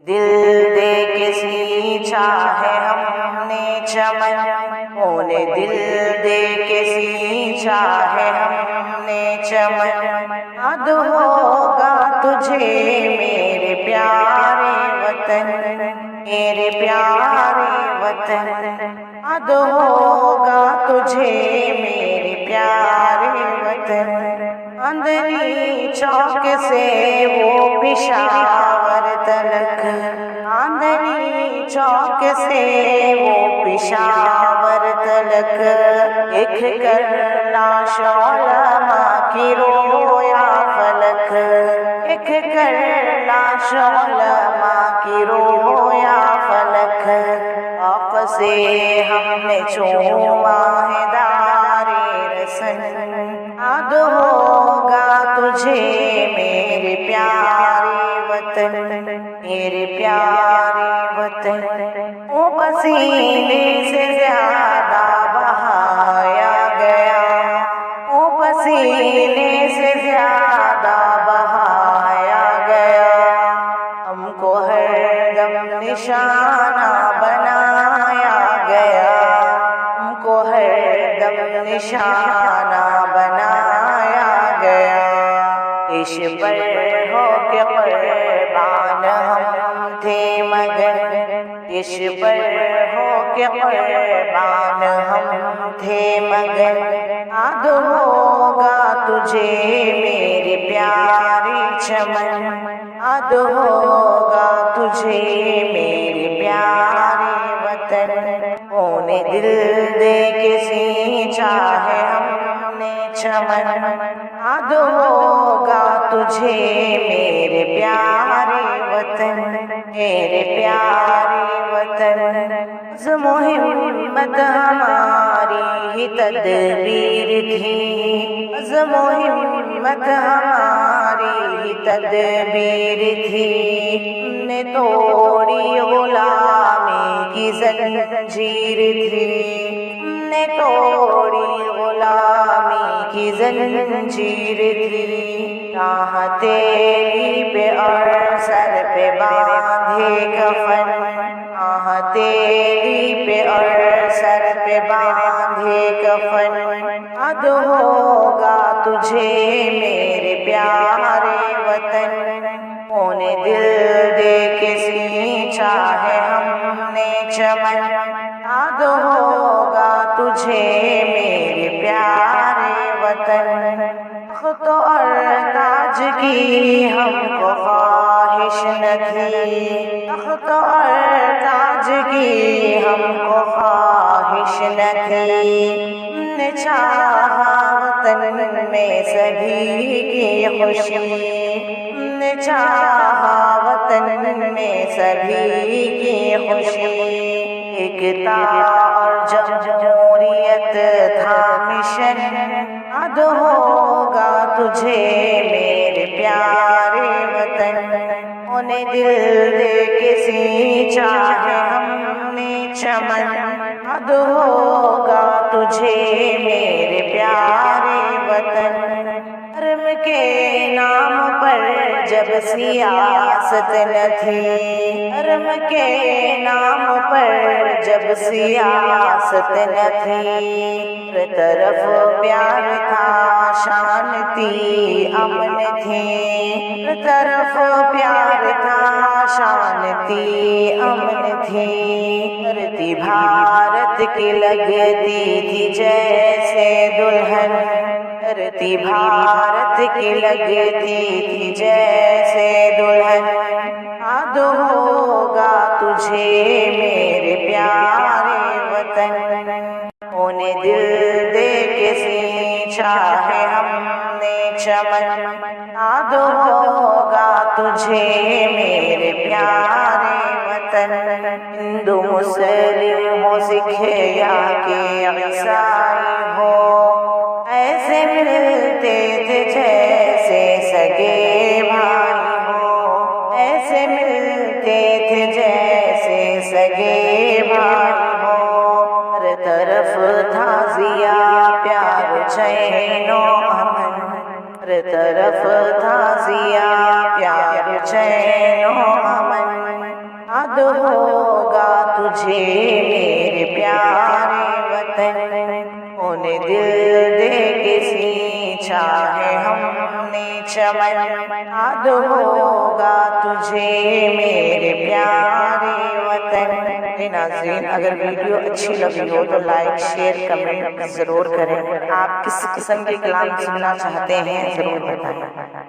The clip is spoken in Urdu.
دل دے کے سینچا ہے ہم نے چمن، اونے دل دے کے سینچا ہے ہم نے چمن، یاد ہوگا تجھے میرے پیارے وطن، میرے پیارے وطن، یاد ہوگا تجھے میرے پیارے وطن۔ اندنی چوک سے وہ پشاور تلک، اندنی چوک سے وہ پشاور تلک، ایک کرنا علماء کی رویا فلک، ایک کرنا علماء کی رویا فلک، آپ سے ہم نے چوما ہے دار رسن، یاد ہوگا تجھے میرے پیارے وطن، میرے پیارے وطن۔ وہ پسینے سے زیادہ بہایا گیا، وہ پسینے سے زیادہ بہایا گیا، ہم کو ہر دم نشانہ بنایا گیا، ہم کو ہر دم نشانہ بنایا گیا۔ عشق پر ہو کے قربان ہم تھے مگر، عشق پر ہو کے قربان ہم تھے مگر، یاد ہوگا تجھے میرے پیارے چمن، یاد ہوگا تجھے میرے پیارے وطن۔ اونے دل دے کے سینچا ہے ہم نے چمن، یاد ہوگا تجھے میرے پیارے وطن، میرے پیارے وطن۔ عزم و ہمت ہماری ہی تدبیر تھی، عزم و ہمت ہماری ہی تدبیر تھی، ہم نے توڑی غلامی کی زنجیر تھی، ہم نے توڑی غلامی کی زنجیر تھی، راہ تیری پہ اور سر پہ باندھے کفن، راہ تیری پہ اور سر پہ باندھے کفن، یاد ہوگا تجھے میرے پیارے وطن۔ اونے دل دے کے سینچا ہے ہم نے چمن، یاد ہوگا تجھے میرے پیارے وطن۔ تخت اور تاج کی ہم کو خواہش نہ تھی، تخت اور تاج کی ہم کو خواہش نہ تھی، ہم نے چاہا وطن میں سبھی کی خوشی، ہم نے چاہا وطن میں سبھی کی خوشی، ایکتا اور جمہوریت تھا مشن، یاد ہوگا تجھے میرے پیارے وطن۔ اونے دل دے کے سینچا ہے ہم نے چمن، یاد ہوگا تجھے میرے پیارے وطن۔ حرم کے نام پر جب سیاست نہ تھی، حرم کے نام پر جب سیاست نہ تھی، ہر طرف پیار تھا شانتی امن تھی، ہر طرف پیار تھا شانتی امن تھی، دھرتی بھارت کی لگتی تھی جیسے دلہن، دھرتی بھارت کی لگتی تھی جیسے دلہن، یاد ہوگا تجھے میرے پیارے وطن۔ اونے دل دے کے سینچا ہے ہم نے چمن، یاد ہوگا تجھے میرے پیارے وطن۔ ہندو مسلم ہو سکھ یا کہ عیسائی ہو، ایسے ملتے تھے جیسے سگے بھائی ہو، ایسے ملتے تھے جیسے سگے بھائی ہو، ہر طرف تھا ضیا پیار چین و امن، ہر طرف تھا ضیا پیار چین و امن۔ تجھے میرے پیارے وطن، خون دل دے کے سینچا ہے ہم نے چمن، یاد ہوگا تجھے میرے پیارے وطن۔ ناظرین، اگر ویڈیو اچھی لگی ہو تو لائک، شیئر، کمنٹ ضرور کریں۔ آپ کس قسم کے کلام سننا چاہتے ہیں ضرور بتائیں۔